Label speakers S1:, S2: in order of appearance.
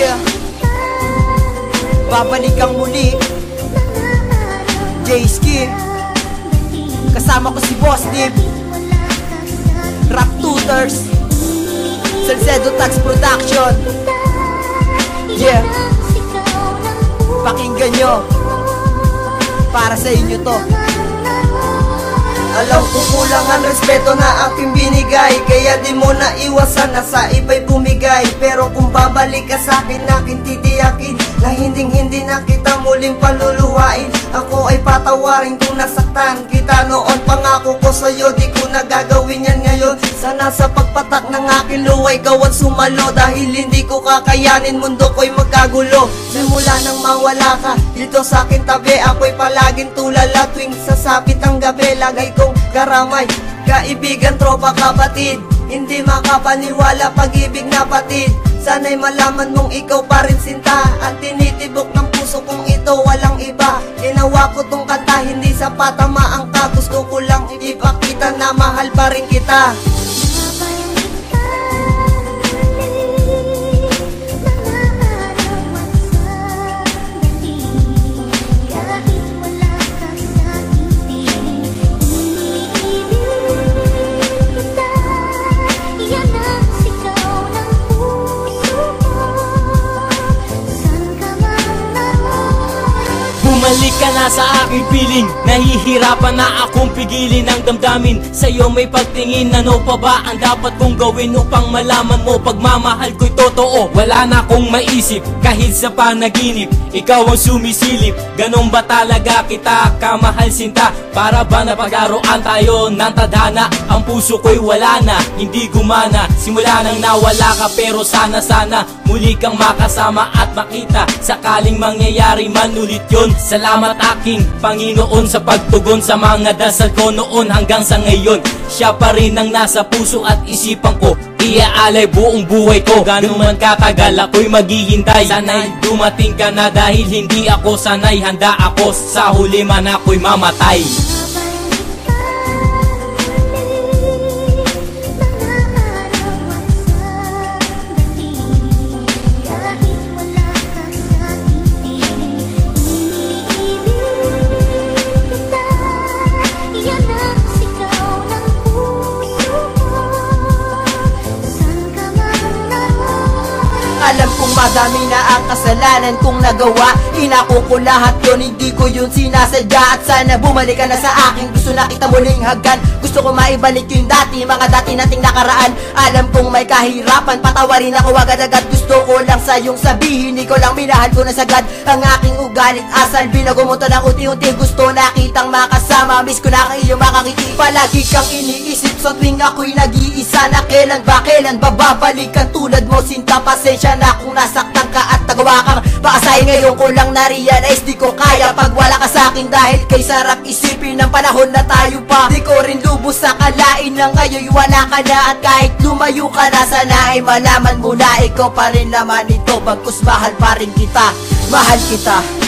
S1: Yeah, babalik kang muli, J-Ski. Kasama ko si Boss Dib, Rap Tutors, Salcedo Tax Production. Yeah, pakinggan nyo, para sa inyo to. Alam ko kulang ang respeto na aking binigay, kaya di mo na iwasan na sa iba'y bumigay. Pero kung babalik ka sa'kin, aking titiyakin na hindi na kita muling paluluhain. Ako ay patawarin kung nasaktan kita noon. Pangako ko sa'yo, di ko na gagawin yan ngayon. Sana sa pagpatak ng aking luway gawan sumalo, dahil hindi ko kakayanin, mundo ko'y magkagulo. Simula nang mawala ka dito sa akin tabi, ako'y palaging tulala tuwing sasapit ang gabi. Lagay kong karamay, kaibigan, tropa, kapatid, hindi makapaniwala pag-ibig na patid. Sana'y malaman mong ikaw pa rin sinta, ang tinitibok ng puso kong ito, walang iba. Ginawa ko tong kanta, hindi sa patamaan ka. Gusto ko lang ipakita na mahal pa rin kita.
S2: Bumalik ka na sa aking piling, nahihirapan na akong pigilin ang damdamin. Sa'yo may pagtingin, ano pa ba ang dapat kong gawin upang malaman mo pagmamahal ko'y totoo? Wala na akong maisip, kahit sa panaginip, ikaw ang sumisilip. Ganon ba talaga kita kamahal sinta? Para ba napag-aroan tayo ng tadhana? Ang puso ko'y wala na, hindi gumana. Simula nang nawala ka, pero sana muli kang makasama at makita. Sakaling mangyayari man ulit yun, salamat aking Panginoon sa pagtugon sa mga dasal ko noon hanggang sa ngayon. Siya pa rin ang nasa puso at isipan ko, iaalay buong buhay ko. Ganun man katagal ako'y maghihintay, sana'y dumating ka na, dahil hindi ako sanay. Handa ako sa huli man ako'y mamatay.
S1: Alam kong madami na ang kasalanan kong nagawa, inako ko lahat yun, hindi ko yun sinasadya. At sana bumalik ka na sa akin, gusto na kita muling haggan. Gusto ko maibalik yung mga dati nating nakaraan. Alam kong may kahirapan, patawarin ako agad-agad. Gusto ko lang sa'yong sabihin, ikaw lang minahal ko na sagad. Ang aking ugalit asal, binago mo to ng unti-unti. Gusto na kitang makasama, miss ko na ang iyong makakiti. Palagi kang iniisip sa tuwing ako'y nag-iisa, na kailan ba babalikan tulad mo sinta. Pasensya na kung nasaktan ka at nagawa kang pakasay. Ngayon ko lang na-realize, di ko kaya pag wala ka sa'kin, dahil kay sarap isipin ng panahon na tayo pa. Di ko rin lubos sa kalain na ngayon wala ka na. At kahit lumayo ka na, sana ay malaman mo na ikaw pa rin naman ito. Bagkus mahal pa rin kita, mahal kita.